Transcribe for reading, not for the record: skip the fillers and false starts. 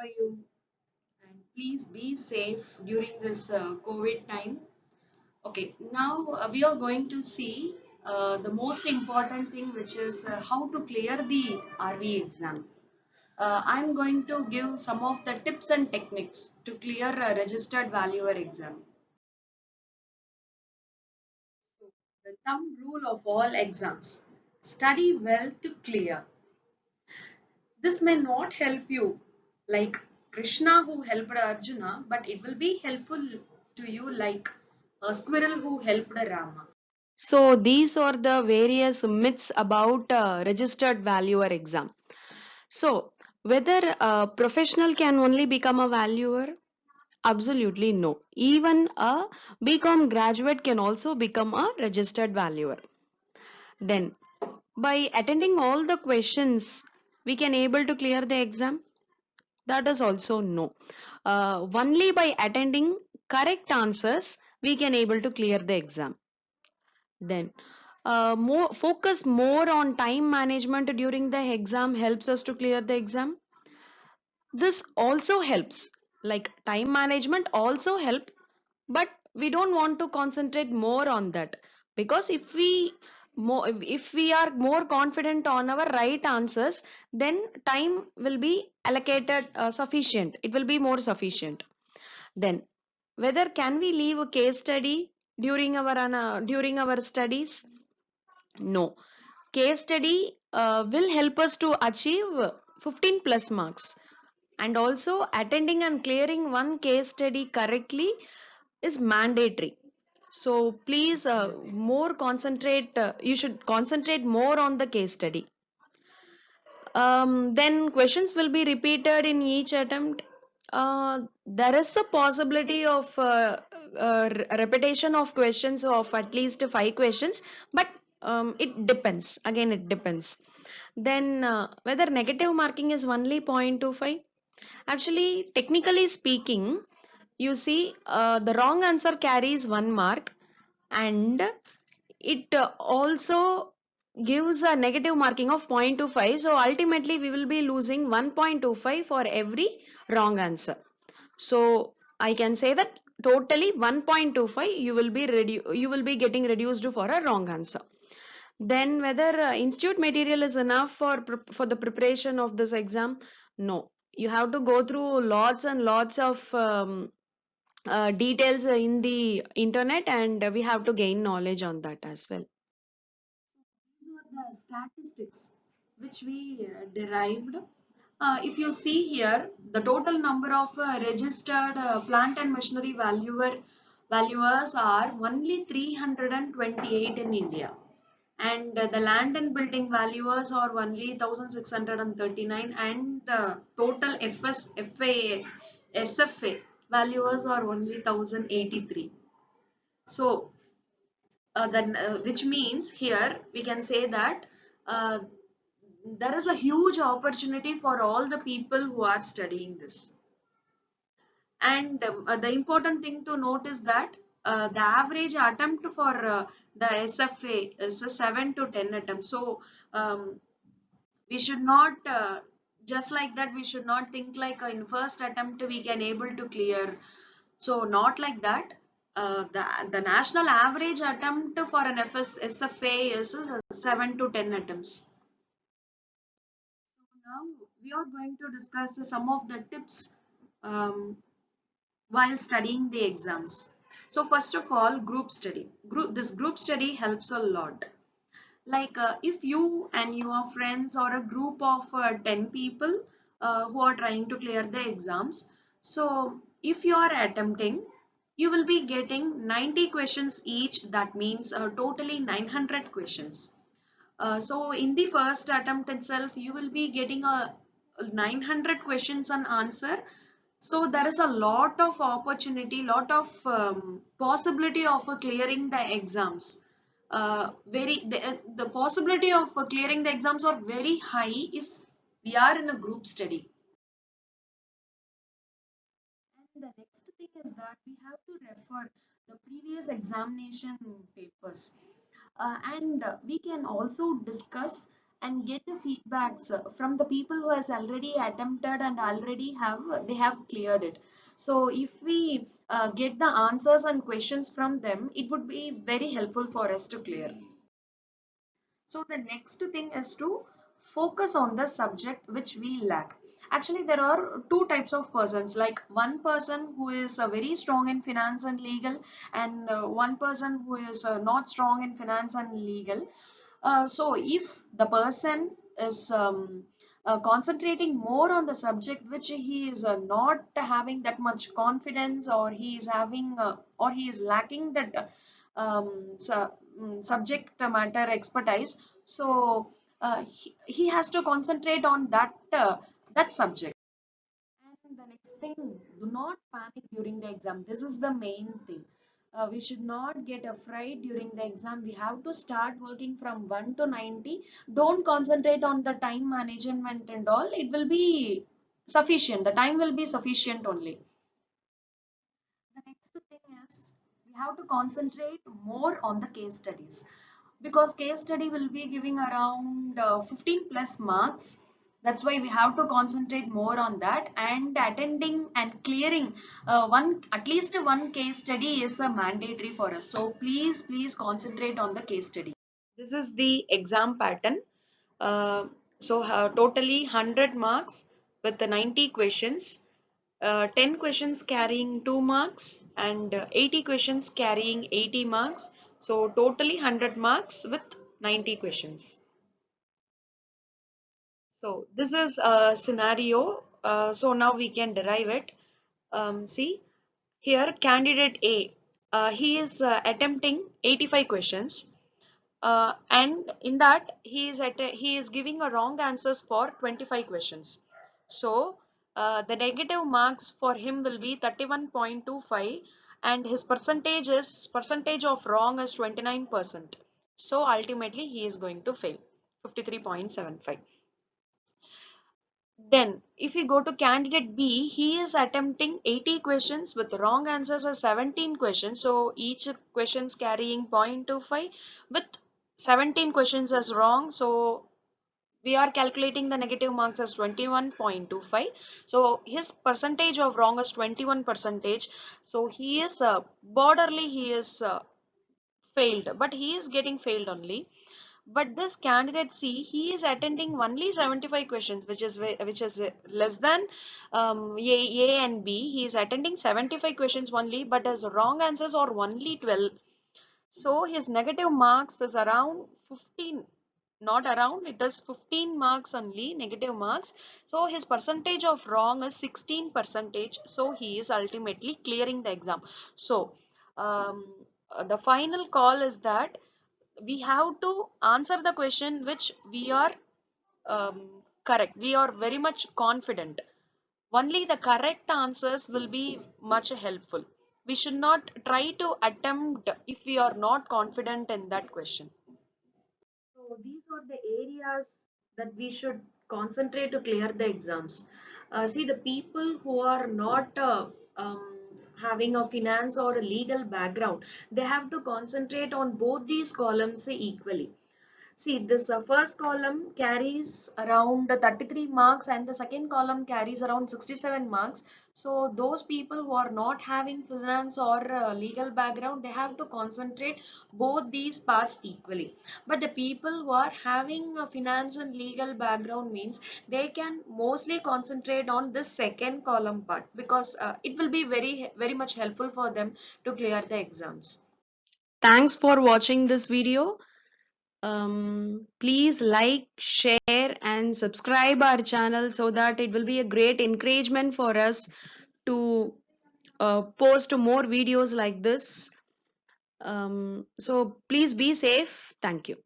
are you? And please be safe during this COVID time. Okay, now we are going to see the most important thing, which is how to clear the RV exam. I'm going to give some of the tips and techniques to clear a registered valuer exam. So, the thumb rule of all exams: study well to clear. This may not help you like Krishna who helped Arjuna, but it will be helpful to you like a squirrel who helped Rama. So these are the various myths about registered valuer exam. So whether a professional can only become a valuer? Absolutely no. Even a BCom graduate can also become a registered valuer. Then by attending all the questions, we can able to clear the exam. That is also no. Only by attending correct answers, we can able to clear the exam. Then, more focus more on time management during the exam helps us to clear the exam. This also helps. Like time management also help, but we don't want to concentrate more on that because if we are more confident on our right answers, then time will be allocated sufficient. It will be more sufficient. Then, whether can we leave a case study during our studies? No. Case study will help us to achieve 15 plus marks, and also attending and clearing one case study correctly is mandatory. So please more concentrate, you should concentrate more on the case study. Then questions will be repeated in each attempt. There is a possibility of repetition of questions of at least 5 questions, but it depends. Again, it depends. Then whether negative marking is only 0.25. Actually, technically speaking, you see, the wrong answer carries 1 mark, and it also gives a negative marking of 0.25. So ultimately we will be losing 1.25 for every wrong answer. So I can say that totally 1.25 you will be getting reduced for a wrong answer. Then whether institute material is enough for the preparation of this exam? No. You have to go through lots and lots of details in the internet, and we have to gain knowledge on that as well. These were the statistics which we derived. If you see here, the total number of registered plant and machinery valuers are only 328 in India, and the land and building valuers are only 1639, and total SFA valuers are only 1083. So then which means here we can say that uh, there is a huge opportunity for all the people who are studying this. And the important thing to note is that the average attempt for the SFA is a 7 to 10 attempts. So we should not just like that, we should not think like in first attempt we can able to clear. So not like that. The national average attempt for an SFA is 7 to 10 attempts. So now we are going to discuss some of the tips um, while studying the exams. So first of all, group study. This group study helps a lot. Like if you and your friends or a group of 10 people who are trying to clear the exams. So if you are attempting, you will be getting 90 questions each. That means totally 900 questions. So in the first attempt itself, you will be getting a 900 questions and answer. So there is a lot of opportunity, lot of possibility of clearing the exams. The possibility of clearing the exams are very high if we are in a group study. And the next thing is that we have to refer the previous examination papers. And we can also discuss and get the feedbacks from the people who has already attempted and already have cleared it. So if we get the answers and questions from them, it would be very helpful for us to clear. So the next thing is to focus on the subject which we lack. Actually, there are two types of persons, like one person who is very strong in finance and legal, and one person who is not strong in finance and legal. So if the person is concentrating more on the subject which he is not having that much confidence, or he is having or he is lacking that subject matter expertise, so he has to concentrate on that subject. And the next thing, do not panic during the exam. This is the main thing. We should not get afraid during the exam. We have to start working from 1 to 90. Don't concentrate on the time management and all. It will be sufficient. The time will be sufficient only. The next thing is, we have to concentrate more on the case studies, because case study will be giving around 15 plus marks. That's why we have to concentrate more on that, and attending and clearing one at least one case study is a mandatory for us. So please concentrate on the case study. This is the exam pattern. Totally 100 marks with the 90 questions, 10 questions carrying 2 marks, and 80 questions carrying 80 marks. So totally 100 marks with 90 questions. So this is a scenario. So now we can derive it. See here, candidate A, he is attempting 85 questions, and in that he is giving a wrong answers for 25 questions. So the negative marks for him will be 31.25, and his percentage of wrong is 29%. So ultimately he is going to fail 53.75. Then if we go to candidate B, he is attempting 80 questions with wrong answers are 17 questions. So each questions carrying 0.25 with 17 questions as wrong. So we are calculating the negative marks as 21.25. So his percentage of wrong is 21 percentage. So he is borderly, he is failed, but he is getting failed only. But this candidate C, he is attending only 75 questions, which is less than A and B. He is attending 75 questions only, but his wrong answers are only 12. So his negative marks is around 15, not around, it is 15 marks only, negative marks. So his percentage of wrong is 16 percentage. So he is ultimately clearing the exam. So the final call is that we have to answer the question which we are correct. We are very much confident. Only the correct answers will be much helpful. We should not try to attempt if we are not confident in that question. So these are the areas that we should concentrate to clear the exams. See, the people who are not having a finance or a legal background, they have to concentrate on both these columns equally. See, this first column carries around 33 marks and the second column carries around 67 marks. So those people who are not having finance or legal background, they have to concentrate both these parts equally. But the people who are having a finance and legal background means they can mostly concentrate on this second column part, because it will be very much helpful for them to clear the exams. Thanks for watching this video. Please like, share and subscribe our channel, so that it will be a great encouragement for us to post more videos like this. So please be safe. Thank you.